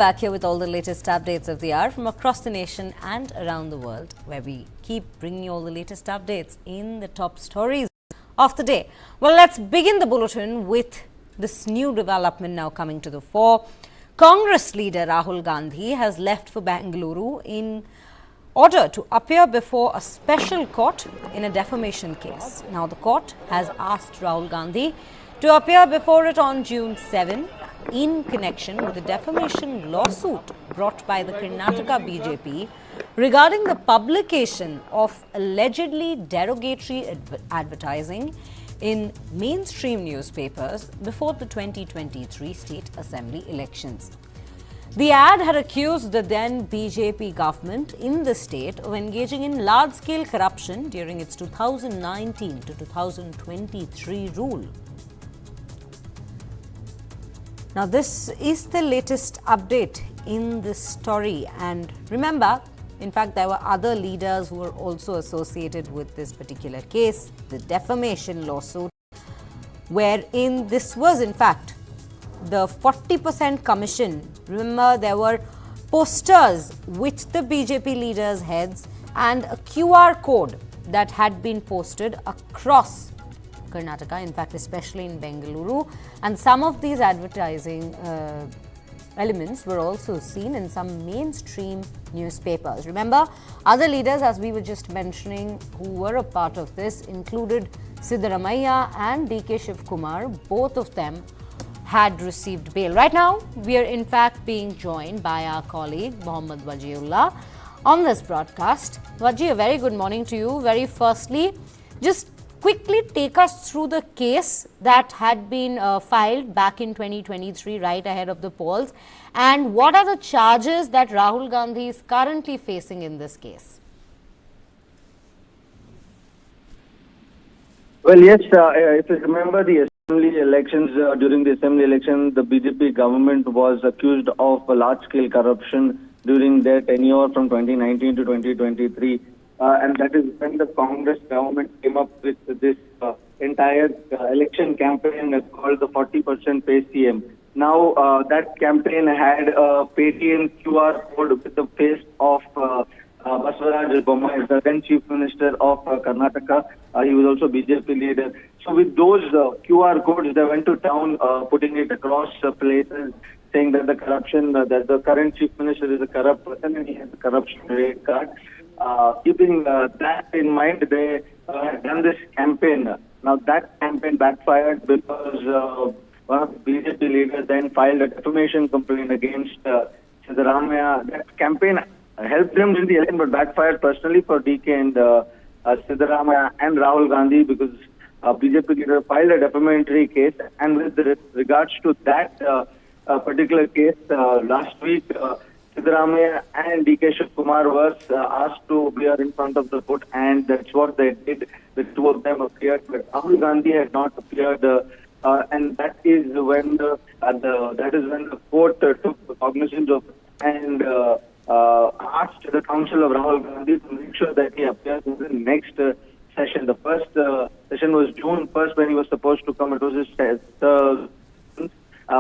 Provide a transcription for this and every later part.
Back here with all the latest updates of the hour from across the nation and around the world, where we keep bringing you all the latest updates in the top stories of the day. Well, let's begin the bulletin with this new development now coming to the fore. Congress leader Rahul Gandhi has left for Bengaluru in order to appear before a special court in a defamation case. Now, the court has asked Rahul Gandhi to appear before it on June 7 in connection with a defamation lawsuit brought by the Karnataka BJP regarding the publication of allegedly derogatory advertising in mainstream newspapers before the 2023 state assembly elections. The ad had accused the then BJP government in the state of engaging in large-scale corruption during its 2019 to 2023 rule. Now, this is the latest update in this story, and remember, in fact, there were other leaders who were also associated with this particular case, the defamation lawsuit, wherein this was in fact the 40% commission. Remember, there were posters with the BJP leaders' heads and a QR code that had been posted across Karnataka, in fact, especially in Bengaluru, and some of these advertising elements were also seen in some mainstream newspapers. Remember, other leaders, as we were just mentioning, who were a part of this included Siddaramaiah and DK Shivkumar. Both of them had received bail. Right now, we are in fact being joined by our colleague Mohammad Wajiullah on this broadcast. Waji, a very good morning to you. Very firstly, just quickly take us through the case that had been filed back in 2023, right ahead of the polls, and what are the charges that Rahul Gandhi is currently facing in this case? Well, yes, if you remember the assembly elections, during the assembly election, the BJP government was accused of large-scale corruption during their tenure from 2019 to 2023. And that is when the Congress government came up with this entire election campaign called the 40% Pay CM. Now, that campaign had a Paytm QR code with the face of Basavaraj Bommai, the then Chief Minister of Karnataka. He was also BJP leader. So with those QR codes, they went to town, putting it across places, saying that the corruption, that the current Chief Minister is a corrupt person and he has a corruption rate card. Keeping that in mind, they had done this campaign. Now, that campaign backfired because one of the BJP leaders then filed a defamation complaint against Siddaramaiah. That campaign helped them in the election, but backfired personally for DK and Siddaramaiah and Rahul Gandhi, because BJP leader filed a defamatory case. And with regards to that particular case, last week, Siddaramaiah and DK Shivkumar was asked to appear in front of the court, and that's what they did. The two of them appeared, but Rahul Gandhi had not appeared, and that is when the court took cognizance of and asked the counsel of Rahul Gandhi to make sure that he appears in the next session. The first session was June 1st when he was supposed to come. It was his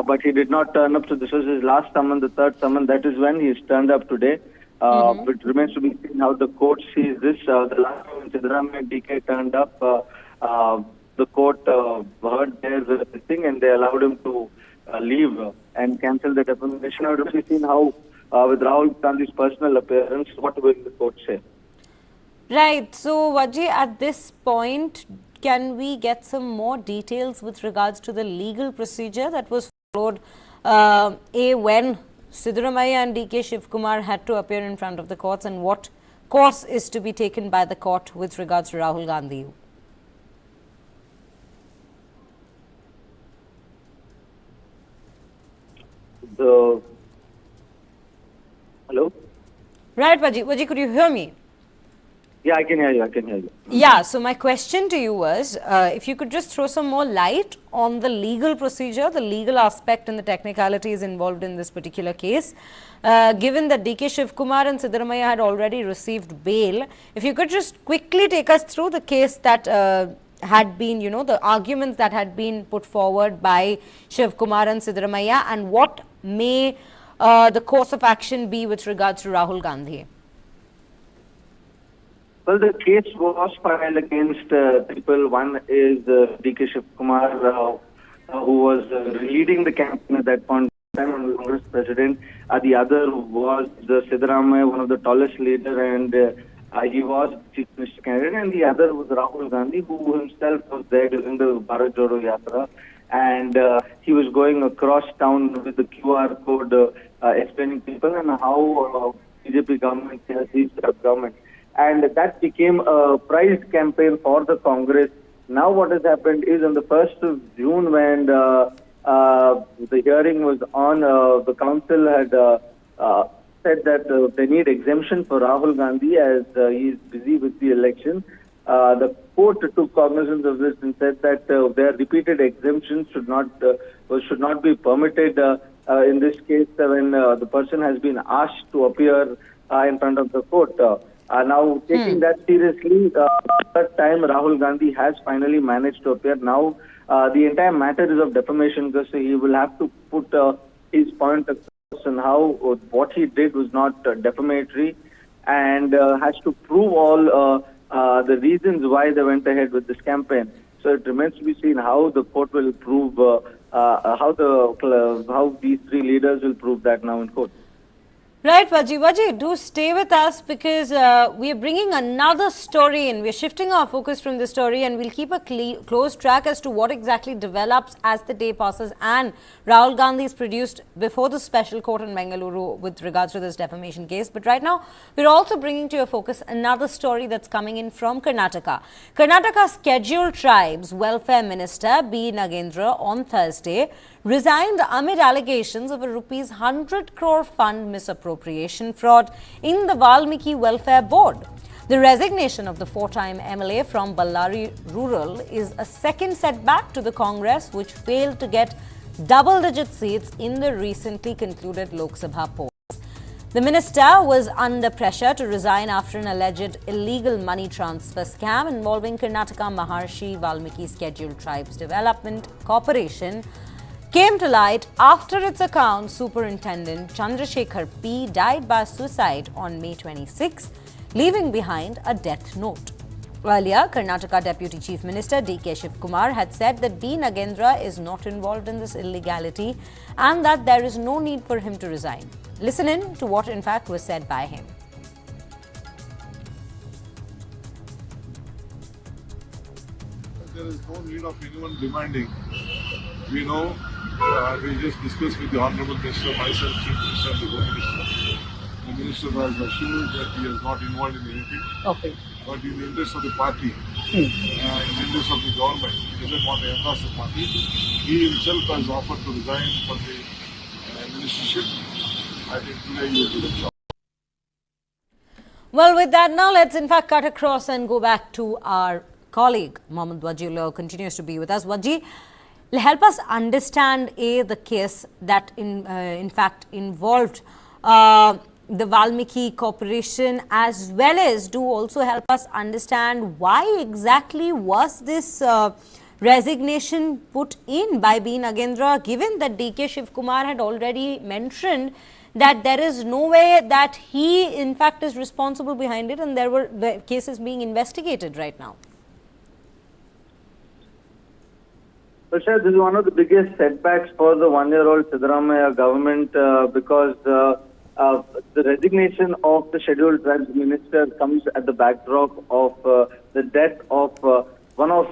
but he did not turn up, so this was his last summon, the third summon. That is when he's turned up today. It remains to be seen how the court sees this. The last time when Siddaramaiah and DK turned up, the court heard their thing and they allowed him to leave and cancel the defamation. Now, it will be seen how, with Rahul Gandhi's personal appearance, what will the court say? Right. So, Waji, at this point, can we get some more details with regards to the legal procedure that was followed when Siddaramaiah and DK Shivkumar had to appear in front of the courts, and what course is to be taken by the court with regards to Rahul Gandhi? Hello? Right, Waji. Waji, could you hear me? Yeah, I can hear you. Yeah, so my question to you was, if you could just throw some more light on the legal procedure, the legal aspect and the technicalities involved in this particular case. Given that DK Shivkumar and Siddaramaiah had already received bail, if you could just quickly take us through the case that had been, the arguments that had been put forward by Shivkumar and Siddaramaiah, and what may the course of action be with regards to Rahul Gandhi? Well, the case was filed against people. One is D.K. Shiv Kumar, who was leading the campaign at that point in time on Congress president. The other was Siddaramaiah, one of the tallest leader, and he was chief minister candidate. And the other was Rahul Gandhi, who himself was there during the Bharat Jodo Yatra. And he was going across town with the QR code explaining people and how BJP government has reached the government. And that became a prized campaign for the Congress. Now what has happened is on the 1st of June, when the hearing was on, the council had said that they need exemption for Rahul Gandhi as he is busy with the election. The court took cognizance of this and said that their repeated exemptions should not be permitted in this case when the person has been asked to appear in front of the court. Now, taking that seriously, that time Rahul Gandhi has finally managed to appear. Now, the entire matter is of defamation because he will have to put his point across on how what he did was not defamatory, and has to prove all the reasons why they went ahead with this campaign. So it remains to be seen how the court will prove, how these three leaders will prove that now in court. Right, Vaji, do stay with us because we are bringing another story in. We are shifting our focus from this story, and we'll keep a close track as to what exactly develops as the day passes and Rahul Gandhi is produced before the special court in Bengaluru with regards to this defamation case. But right now, we're also bringing to your focus another story that's coming in from Karnataka. Karnataka's Scheduled Tribes Welfare Minister B. Nagendra on Thursday resigned amid allegations of a rupees 100 crore fund misappropriation fraud in the Valmiki Welfare Board. The resignation of the four-time MLA from Bengaluru Rural is a second setback to the Congress, which failed to get double-digit seats in the recently concluded Lok Sabha polls. The minister was under pressure to resign after an alleged illegal money transfer scam involving Karnataka Maharshi Valmiki Scheduled Tribes Development Corporation came to light after its account superintendent Chandrasekhar P. died by suicide on May 26, leaving behind a death note. Earlier, Karnataka Deputy Chief Minister D.K. Shiv Kumar had said that B. Nagendra is not involved in this illegality and that there is no need for him to resign. Listen in to what in fact was said by him. There is no need of anyone demanding. We know, we just discussed with the Honorable Minister, myself, Chief Minister, and the Home Minister. The Minister has assured that he is not involved in anything. Okay. But in the interest of the party, in the interest of the government, he doesn't want to embarrass the party. He himself has offered to resign from the ministership. I think today he will do the job. Well, with that, now let's in fact cut across and go back to our colleague, Mohammed Waji, continues to be with us. Waji, help us understand the case that in fact involved the Valmiki Corporation, as well as do also help us understand why exactly was this resignation put in by B. Nagendra, given that D.K. Shiv Kumar had already mentioned that there is no way that he in fact is responsible behind it, and there were the cases being investigated right now. Well, sir, this is one of the biggest setbacks for the one-year-old Siddaramaiah government because the resignation of the Scheduled Tribes Minister comes at the backdrop of the death of one of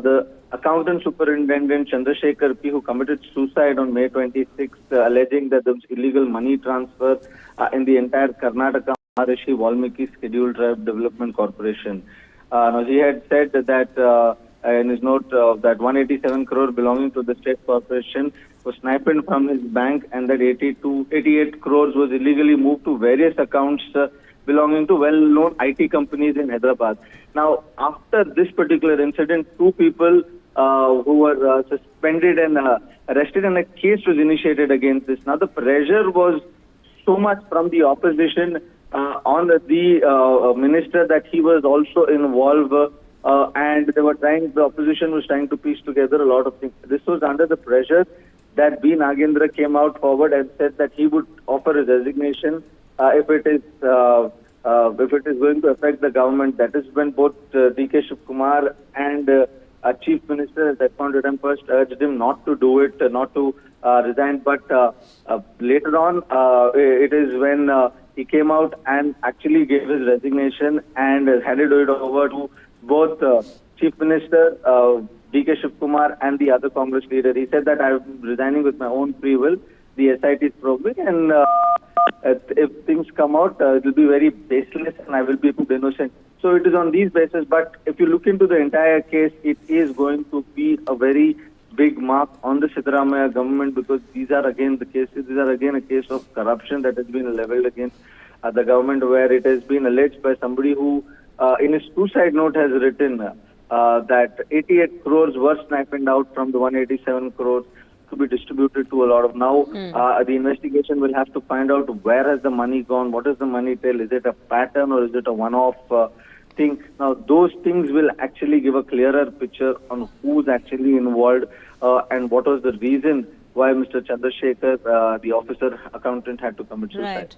the accountant superintendent Chandrasekhar P, who committed suicide on May 26th, alleging that there was illegal money transfer in the entire Karnataka Maharshi Valmiki Scheduled Tribe Development Corporation. Now, he had said that in his note that 187 crore belonging to the state corporation was sniped from his bank, and that 88 crores was illegally moved to various accounts belonging to well-known IT companies in Hyderabad. Now, after this particular incident, two people who were suspended and arrested, and a case was initiated against this. Now, the pressure was so much from the opposition on the minister that he was also involved, and the opposition was trying to piece together a lot of things. This was under the pressure. that B. Nagendra came out forward and said that he would offer his resignation if it is going to affect the government. That is when both D.K. Shivkumar and Chief Minister at that point of time first urged him not to do it, not to resign. But later on, it is when he came out and actually gave his resignation and handed it over to both Chief Minister D.K. Shivkumar and the other Congress leader. He said that I'm resigning with my own free will. The SIT is probing, and if things come out, it will be very baseless and I will be put innocent. So it is on these bases. But if you look into the entire case, it is going to be a very big mark on the Siddaramaiah government, because these are again the cases. These are again a case of corruption that has been leveled against the government, where it has been alleged by somebody who, in his suicide note, has written that 88 crores were sniped out from the 187 crores to be distributed to a lot of. Now, the investigation will have to find out where has the money gone, what is the money tell, is it a pattern or is it a one-off thing. Now, those things will actually give a clearer picture on who's actually involved and what was the reason why Mr. Chandrasekhar, the officer accountant, had to commit suicide.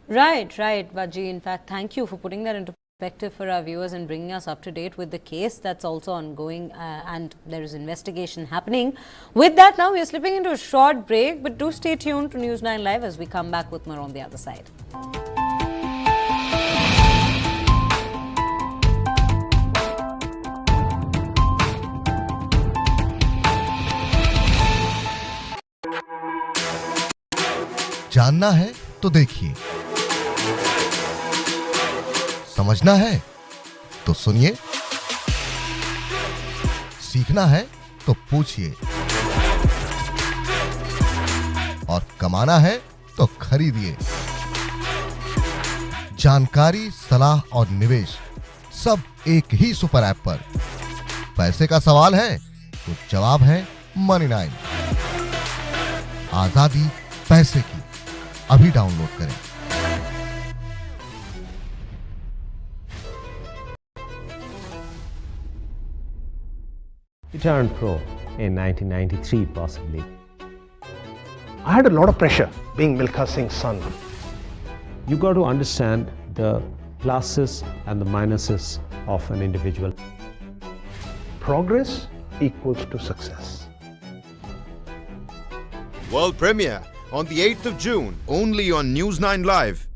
Right, Vaji. In fact, thank you for putting that into perspective for our viewers and bringing us up to date with the case that's also ongoing, and there is investigation happening. With that, now we are slipping into a short break, but do stay tuned to News9 Live as we come back with more on the other side. जानना है तो देखिए, समझना है तो सुनिए, सीखना है तो पूछिए, और कमाना है तो खरीदिए। जानकारी, सलाह और निवेश सब एक ही सुपर ऐप पर। पैसे का सवाल है तो जवाब है Money9। आजादी पैसे की, अभी डाउनलोड करें। He turned pro in 1993, possibly. I had a lot of pressure being Milkha Singh's son. You got to understand the pluses and the minuses of an individual. Progress equals to success. World premiere on the 8th of June, only on News9 Live.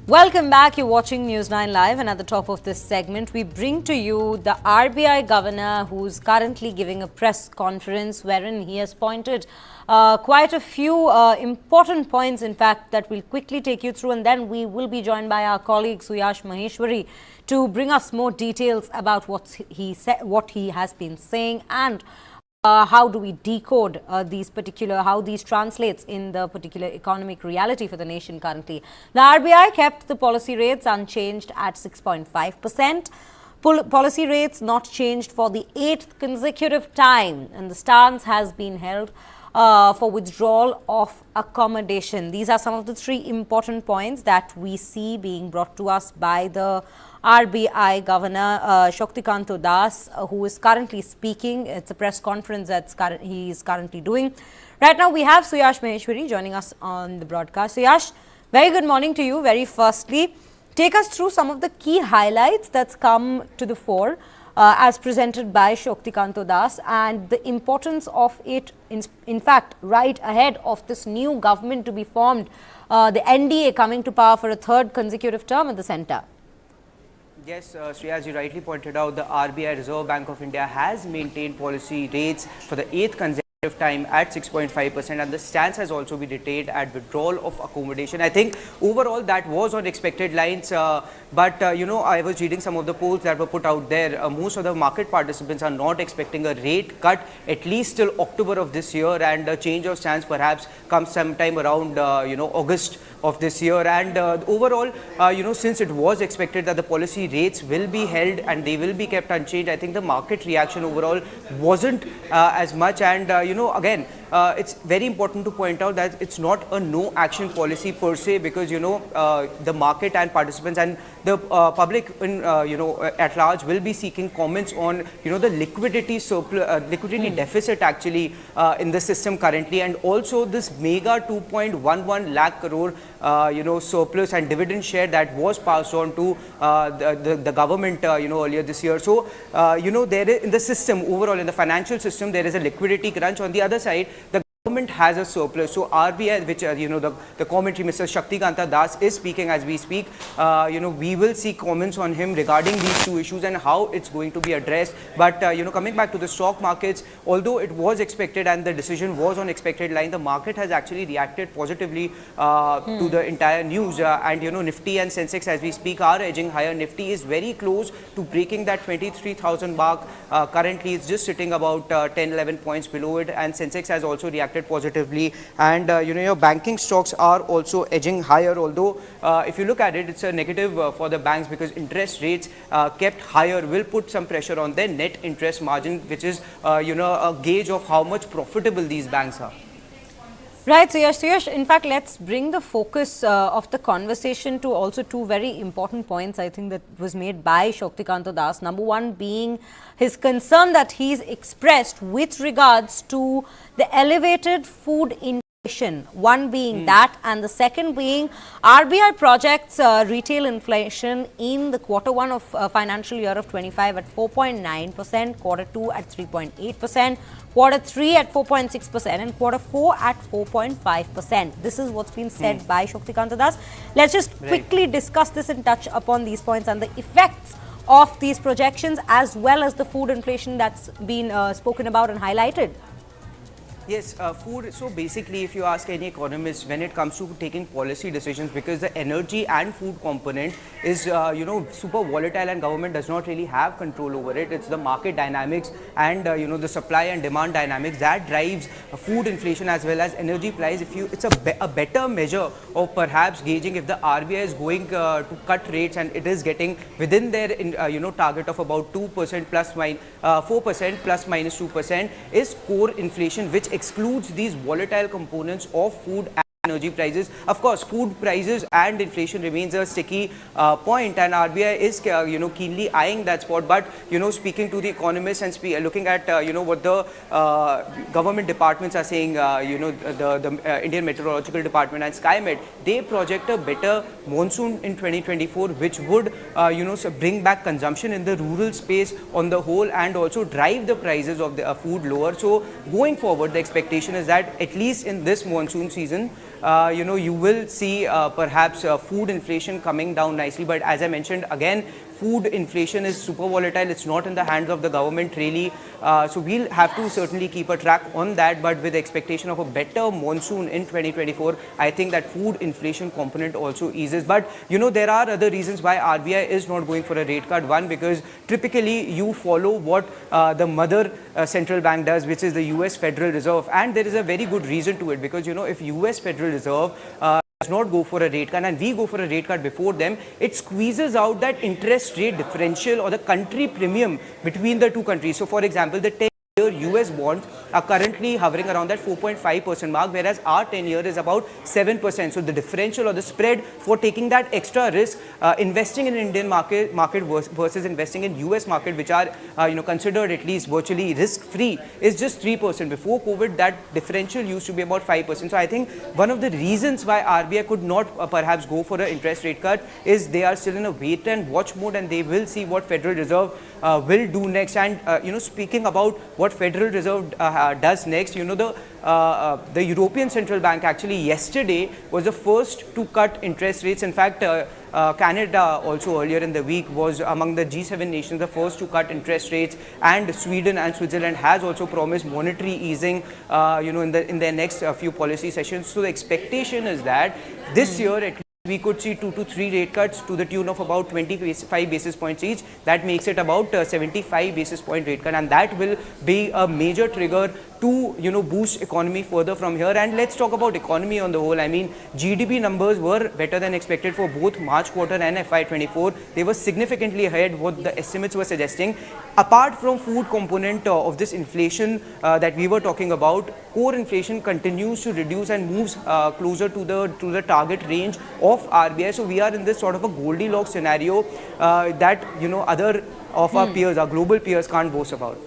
Welcome back. You're watching News9 Live, and at the top of this segment, we bring to you the RBI governor, who's currently giving a press conference wherein he has pointed quite a few important points, in fact, that we'll quickly take you through, and then we will be joined by our colleague Suyash Maheshwari to bring us more details about what he has been saying, and how do we decode how these translates in the particular economic reality for the nation currently. The RBI kept the policy rates unchanged at 6.5%. Policy rates not changed for the 8th consecutive time, and the stance has been held for withdrawal of accommodation. These are some of the 3 important points that we see being brought to us by the RBI Governor Shaktikanto Das, who is currently speaking. It's a press conference that he is currently doing. Right now, we have Suyash Maheshwari joining us on the broadcast. Suyash, very good morning to you. Very firstly, take us through some of the key highlights that's come to the fore as presented by Shaktikanto Das, and the importance of it, in fact, right ahead of this new government to be formed, the NDA coming to power for a 3rd consecutive term at the centre. Yes, Sri, as you rightly pointed out, the RBI, Reserve Bank of India, has maintained policy rates for the 8th consecutive time at 6.5%, and the stance has also been retained at withdrawal of accommodation. I think overall that was on expected lines, but I was reading some of the polls that were put out there. Most of the market participants are not expecting a rate cut at least till October of this year, and a change of stance perhaps comes sometime around August of this year. And overall, since it was expected that the policy rates will be held and they will be kept unchanged, I think the market reaction overall wasn't as much. And again, it's very important to point out that it's not a no action policy per se, because the market and participants and the public at large will be seeking comments on the liquidity surplus, liquidity deficit actually in the system currently, and also this mega 2.11 lakh crore surplus and dividend share that was passed on to the government earlier this year. So there is, in the system overall, in the financial system, there is a liquidity crunch. On the other side, the government has a surplus. So RBI, which the commentary, Mr. Shaktikanta Das is speaking as we speak. We will see comments on him regarding these two issues and how it's going to be addressed. But coming back to the stock markets, although it was expected and the decision was on expected line, the market has actually reacted positively to the entire news. And Nifty and Sensex as we speak are edging higher. Nifty is very close to breaking that 23,000 mark. Currently, it's just sitting about 10-11 points below it, and Sensex has also reacted positively. And your banking stocks are also edging higher, although if you look at it, it's a negative for the banks, because interest rates kept higher will put some pressure on their net interest margin, which is a gauge of how much profitable these banks are. Right, so Yash, in fact, let's bring the focus of the conversation to also two very important points, I think, that was made by Shaktikanta Das. Number one being his concern that he's expressed with regards to the elevated food inflation. One being that, and the second being RBI projects retail inflation in the quarter 1 of financial year of 25 at 4.9%, quarter 2 at 3.8%. quarter 3 at 4.6% and quarter 4 at 4.5%. This is what's been said by Shaktikanta Das. Let's just quickly discuss this and touch upon these points and the effects of these projections, as well as the food inflation that's been spoken about and highlighted. Yes, food. So basically, if you ask any economist, when it comes to taking policy decisions, because the energy and food component is, super volatile and government does not really have control over it. It's the market dynamics and, the supply and demand dynamics that drives food inflation as well as energy price. It's a better measure of perhaps gauging if the RBI is going to cut rates and it is getting within their, target of about 2% plus minus 4% plus minus 2% is core inflation, which excludes these volatile components of food and energy prices. Of course, food prices and inflation remains a sticky point, and RBI is keenly eyeing that spot. But speaking to the economists and looking at what the government departments are saying, the Indian Meteorological Department and SkyMet, they project a better monsoon in 2024, which would bring back consumption in the rural space on the whole and also drive the prices of the food lower. So going forward, the expectation is that at least in this monsoon season, you will see perhaps food inflation coming down nicely. But as I mentioned, again, food inflation is super volatile. It's not in the hands of the government really. So we'll have to certainly keep a track on that. But with the expectation of a better monsoon in 2024, I think that food inflation component also eases. But, there are other reasons why RBI is not going for a rate cut. One, because typically you follow what the mother central bank does, which is the US Federal Reserve. And there is a very good reason to it, because, if US Federal Reserve does not go for a rate cut and we go for a rate cut before them, it squeezes out that interest rate differential or the country premium between the two countries. So, for example, the 10-year US bonds are currently hovering around that 4.5% mark, whereas our 10-year is about 7%. So the differential or the spread for taking that extra risk, investing in Indian market versus investing in US market, which are considered at least virtually risk-free, is just 3%. Before COVID, that differential used to be about 5%. So I think one of the reasons why RBI could not perhaps go for an interest rate cut is they are still in a wait and watch mode, and they will see what Federal Reserve will do next. And speaking about what Federal Reserve does next, the European Central Bank actually yesterday was the first to cut interest rates. In fact, Canada also earlier in the week was among the G7 nations the first to cut interest rates, and Sweden and Switzerland has also promised monetary easing in their next few policy sessions. So the expectation is that this year at least we could see 2 to 3 rate cuts to the tune of about 25 basis points each. That makes it about 75 basis point rate cut, and that will be a major trigger to boost economy further from here. And let's talk about economy on the whole. I mean, GDP numbers were better than expected for both March quarter and FY24. They were significantly ahead what the estimates were suggesting. Apart from food component of this inflation that we were talking about, core inflation continues to reduce and moves closer to the target range of RBI. So we are in this sort of a Goldilocks scenario that other of our peers, our global peers, can't boast about.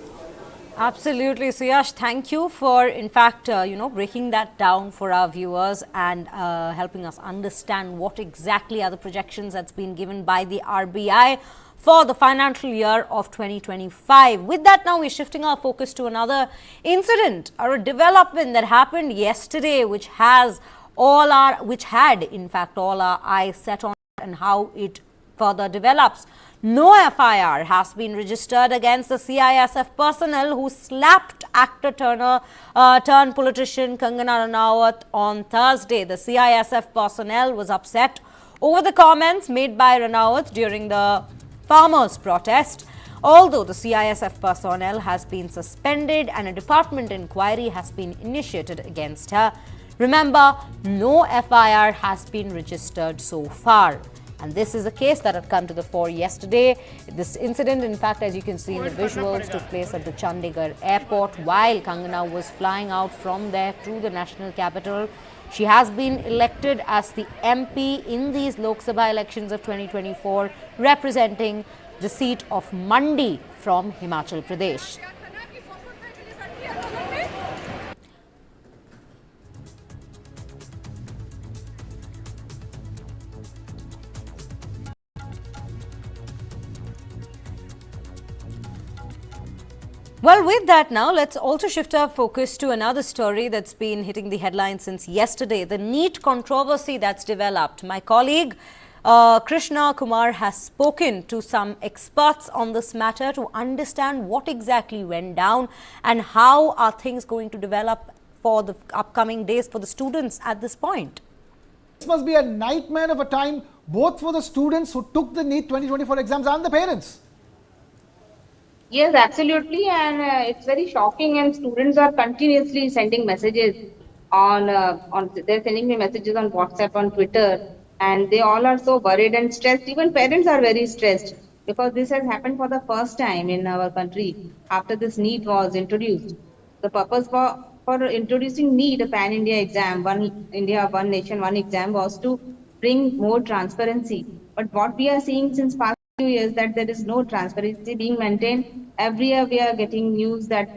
Absolutely. So Yash, thank you for in fact breaking that down for our viewers and helping us understand what exactly are the projections that's been given by the RBI for the financial year of 2025. With that, now we're shifting our focus to another incident or a development that happened yesterday, which had in fact all our eyes set on and how it further develops. No FIR has been registered against the CISF personnel who slapped actor turned politician Kangana Ranaut on Thursday. The CISF personnel was upset over the comments made by Ranaut during the farmers' protest. Although the CISF personnel has been suspended and a department inquiry has been initiated against her. Remember, no FIR has been registered so far. And this is a case that had come to the fore yesterday. This incident, in fact, as you can see in the visuals, took place at the Chandigarh airport while Kangana was flying out from there to the national capital. She has been elected as the MP in these Lok Sabha elections of 2024, representing the seat of Mandi from Himachal Pradesh. Well, with that now, let's also shift our focus to another story that's been hitting the headlines since yesterday, the NEET controversy that's developed. My colleague Krishna Kumar has spoken to some experts on this matter to understand what exactly went down and how are things going to develop for the upcoming days for the students at this point. This must be a nightmare of a time both for the students who took the NEET 2024 exams and the parents. Yes, absolutely, and it's very shocking. And students are continuously sending messages they're sending me messages on WhatsApp, on Twitter, and they all are so worried and stressed. Even parents are very stressed because this has happened for the first time in our country after this NEET was introduced. The purpose for introducing NEET, a pan-India exam, one India, one nation, one exam, was to bring more transparency. But what we are seeing since past few years that there is no transparency being maintained. Every year we are getting news that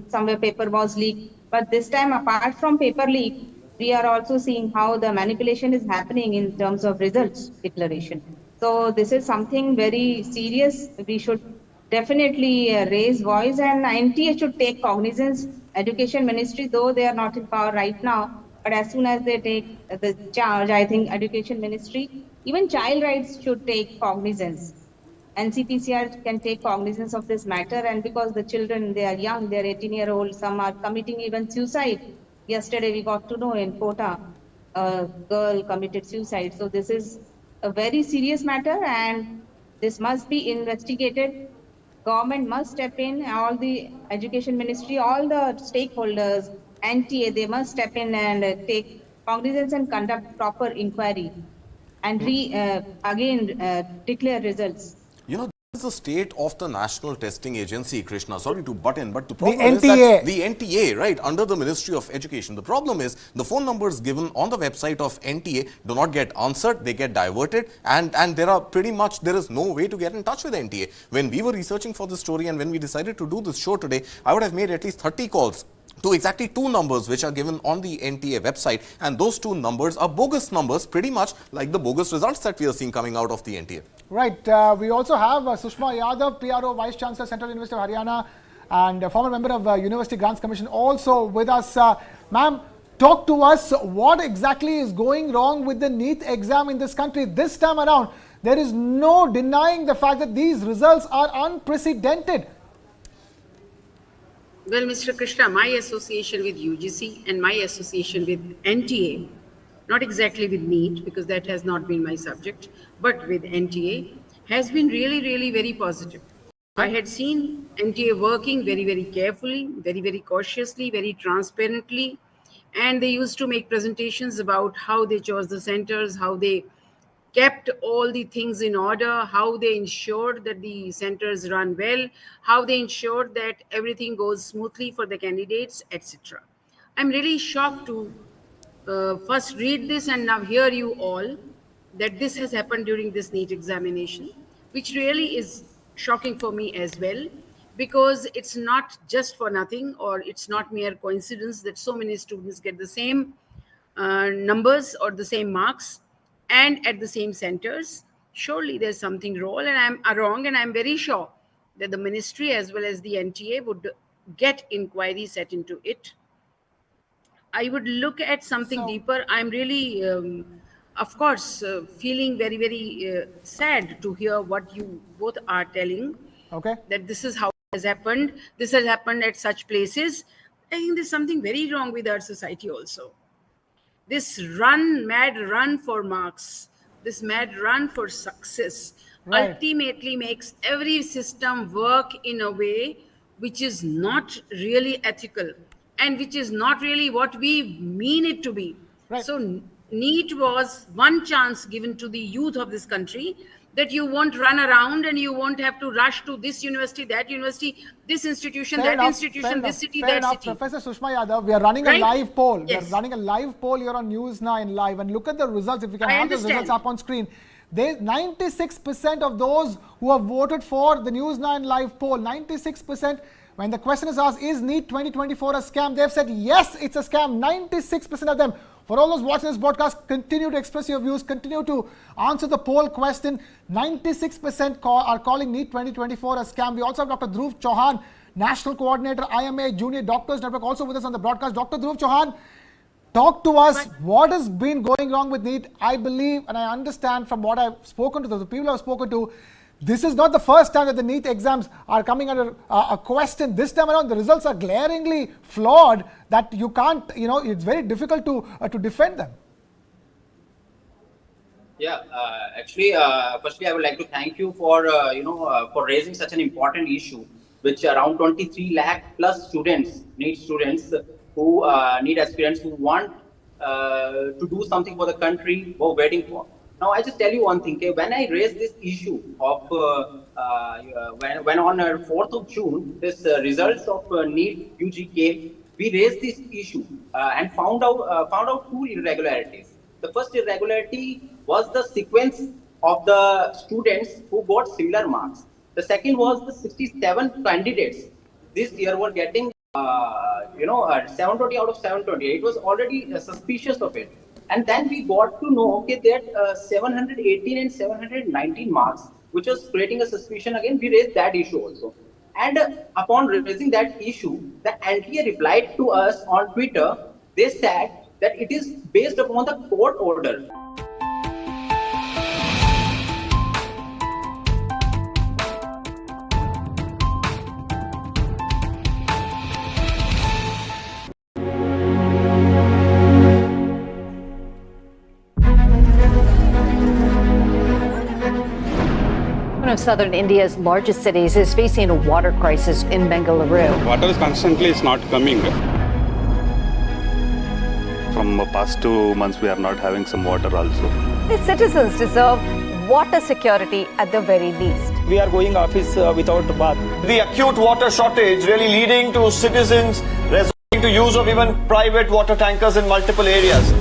somewhere paper was leaked. But this time, apart from paper leak, we are also seeing how the manipulation is happening in terms of results declaration. So this is something very serious. We should definitely raise voice, and NTA should take cognizance. Education Ministry, though they are not in power right now, but as soon as they take the charge, I think Education Ministry, even child rights should take cognizance. NCPCR can take cognizance of this matter, and because the children, they are young, they are 18-year-old, some are committing even suicide. Yesterday we got to know in Kota, a girl committed suicide. So this is a very serious matter and this must be investigated. Government must step in, all the Education Ministry, all the stakeholders, NTA, they must step in and take cognizance and conduct proper inquiry and declare results. You know, this is the state of the National Testing Agency, Krishna. Sorry to butt in, but the problem is that the NTA, right, under the Ministry of Education. The problem is the phone numbers given on the website of NTA do not get answered, they get diverted, and there is no way to get in touch with NTA. When we were researching for this story and when we decided to do this show today, I would have made at least 30 calls to exactly two numbers which are given on the NTA website, and those two numbers are bogus numbers, pretty much like the bogus results that we are seeing coming out of the NTA. Right. We also have Sushma Yadav, PRO, Vice Chancellor, Central University of Haryana, and a former member of University Grants Commission, also with us. Ma'am, talk to us. What exactly is going wrong with the NEET exam in this country this time around? There is no denying the fact that these results are unprecedented. Well, Mr. Krishna, my association with UGC and my association with NTA, not exactly with NEET because that has not been my subject, but with NTA, has been really, really very positive. I had seen NTA working very, very carefully, very, very cautiously, very transparently. And they used to make presentations about how they chose the centers, how they kept all the things in order, how they ensured that the centers run well, how they ensured that everything goes smoothly for the candidates, etc. I'm really shocked to first read this and now hear you all that this has happened during this NEET examination, which really is shocking for me as well, because it's not just for nothing, or it's not mere coincidence that so many students get the same numbers or the same marks and at the same centers. Surely there's something wrong, and I'm very sure that the ministry as well as the NTA would get inquiry set into it. I would look at something deeper. I'm really, of course, feeling very, very sad to hear what you both are telling. Okay. That this is how it has happened. This has happened at such places. I think there's something very wrong with our society also. This mad run for marks, this mad run for success, ultimately makes every system work in a way which is not really ethical and which is not really what we mean it to be. So NEET was one chance given to the youth of this country, that you won't run around and you won't have to rush to this university, that university, this institution, institution, this city, that city. Professor Sushma Yadav, we are running a live poll. Yes. We are running a live poll here on News9 Live, and look at the results. If we can have the results up on screen. 96% of those who have voted for the News9 Live poll, 96%, when the question is asked, is NEET 2024 a scam? They've said, yes, it's a scam. 96% of them. For all those watching this broadcast, continue to express your views, continue to answer the poll question. 96% are calling NEET 2024 a scam. We also have Dr. Dhruv Chauhan, National Coordinator, IMA Junior Doctors Network, also with us on the broadcast. Dr. Dhruv Chauhan, talk to us. What has been going wrong with NEET? I believe, and I understand from what I've spoken to, the people I've spoken to, this is not the first time that the NEET exams are coming under a question. This time around, the results are glaringly flawed that you can't, it's very difficult to defend them. Yeah, actually, firstly, I would like to thank you for, for raising such an important issue, which around 23 lakh plus students, NEET students who NEET aspirants who want to do something for the country were waiting for. Now, I just tell you one thing. When I raised this issue of when on 4th of June, this results of NEET UG came, we raised this issue and found out two irregularities. The first irregularity was the sequence of the students who got similar marks. The second was the 67 candidates this year were getting 720 out of 720. It was already suspicious of it. And then we got to know that 718 and 719 marks, which was creating a suspicion. Again, we raised that issue also. And upon raising that issue, the NTA replied to us on Twitter. They said that it is based upon the court order. One of southern India's largest cities is facing a water crisis in Bengaluru. Water is constantly not coming. From the past 2 months, we are not having some water also. The citizens deserve water security at the very least. We are going office without a bath. The acute water shortage really leading to citizens resorting to use of even private water tankers in multiple areas.